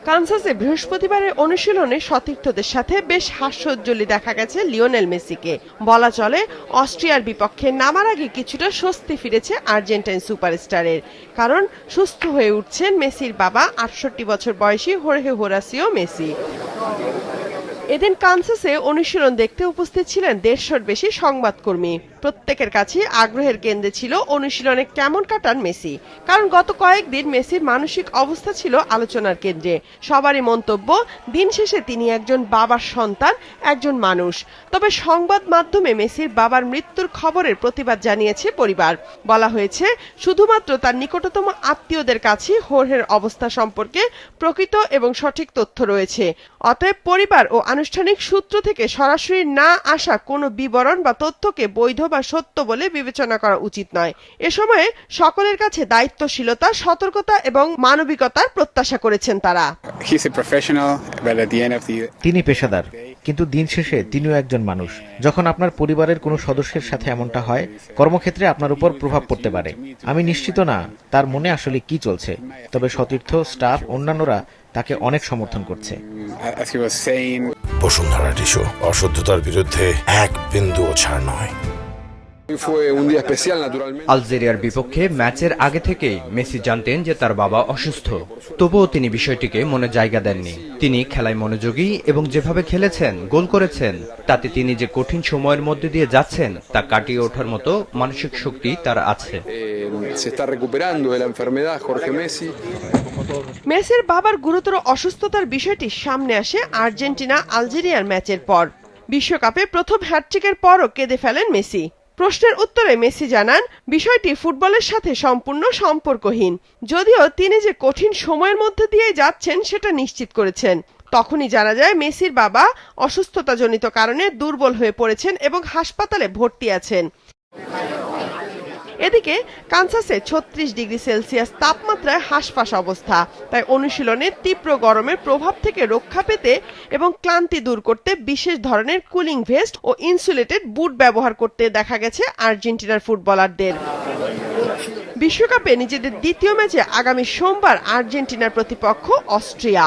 কানসাসে বৃহস্পতিবারের অনুশীলনে সতীর্থদের সাথে বেশ হাস্যোজ্জ্বলী দেখা গেছে লিওনেল মেসিকে। বলা চলে অস্ট্রিয়ার বিপক্ষে নামার আগে কিছুটা স্বস্তি ফিরেছে আর্জেন্টাইন সুপারস্টারের, কারণ সুস্থ হয়ে উঠছেন মেসির বাবা ৬৮ বছর বয়সী হোর্হে হোরাসিও মেসি। এদিন কানসাসে অনুশীলন দেখতে উপস্থিত ছিলেন ১৫০'র বেশি সংবাদকর্মী। প্রত্যেকের কাছে আগ্রহের কেন্দ্রে ছিল অনুশীলনে কেমন কাটান মেসি, কারণ গত কয়েকদিন মেসির মানসিক অবস্থা ছিল আলোচনার কেন্দ্রে। সবারই মন্তব্য, দিন শেষে তিনি একজন বাবার সন্তান, একজন মানুষ। তবে সংবাদ মাধ্যমে মেসির বাবার মৃত্যুর খবরের প্রতিবাদ জানিয়েছে পরিবার। বলা হয়েছে, শুধুমাত্র তার নিকটতম আত্মীয়দের কাছেই হোর্হের অবস্থা সম্পর্কে প্রকৃত এবং সঠিক তথ্য রয়েছে। অতএব পরিবার ও আনুষ্ঠানিক সূত্র থেকে সরাসরি না আসা কোনো বিবরণ বা তথ্যকে বৈধ বা সত্য বলে বিবেচনা করা উচিত নয়। এ সময়ে সকলের কাছে দায়িত্বশীলতা, সতর্কতা এবং মানবিকতার প্রত্যাশা করেছেন তারা। তিনি পেশাদার, কিন্তু দিন শেষে তিনিও একজন মানুষ। যখন আপনার পরিবারের কোনো সদস্যের সাথে এমনটা হয়, কর্মক্ষেত্রে আপনার উপর প্রভাব পড়তে পারে। আমি নিশ্চিত না তার মনে আসলে কি চলছে, তবে সতীর্থ, স্টাফ, অন্যান্যরা তাকে অনেক সমর্থন করছে। বসুন্ধরা টিস্যু, অশুদ্ধতার বিরুদ্ধে এক বিন্দুও ছাড় নয়। আলজেরিয়ার বিপক্ষে ম্যাচের আগে থেকেই মেসি জানতেন যে তার বাবা অসুস্থ। তবুও তিনি বিষয়টিকে মনে জায়গা দেননি। তিনি খেলায় মনোযোগী এবং যেভাবে খেলেছেন, গোল করেছেন, তাতে তিনি যে কঠিন সময়ের মধ্যে দিয়ে যাচ্ছেন তা কাটিয়ে ওঠার মতো মানসিক শক্তি তার আছে। মেসির বাবার গুরুতর অসুস্থতার বিষয়টি সামনে আসে আর্জেন্টিনা আলজেরিয়ার ম্যাচের পর। বিশ্বকাপে প্রথম হ্যাটট্রিকের পরও কেঁদে ফেলেন মেসি। প্রশ্নের উত্তরে মেসি জানান, বিষয়টি ফুটবলের সাথে সম্পূর্ণ সম্পর্কহীন। যদিও তিনি যে কঠিন সময়ের মধ্যে দিয়ে যাচ্ছেন সেটা নিশ্চিত করেছেন। তখনই জানা যায় মেসির বাবা অসুস্থতাজনিত কারণে দুর্বল হয়ে পড়েছেন এবং হাসপাতালে ভর্তি আছেন। এদিকে কানসাসে ৩৬ ডিগ্রি সেলসিয়াস তাপমাত্রায় হাঁসফাঁস অবস্থা। তাই অনুশীলনে তীব্র গরমের প্রভাব থেকে রক্ষা পেতে এবং ক্লান্তি দূর করতে বিশেষ ধরনের কুলিং ভেস্ট ও ইনসুলেটেড বুট ব্যবহার করতে দেখা গেছে আর্জেন্টিনার ফুটবলারদের। বিশ্বকাপে নিজেদের দ্বিতীয় ম্যাচে আগামী সোমবার আর্জেন্টিনার প্রতিপক্ষ অস্ট্রিয়া।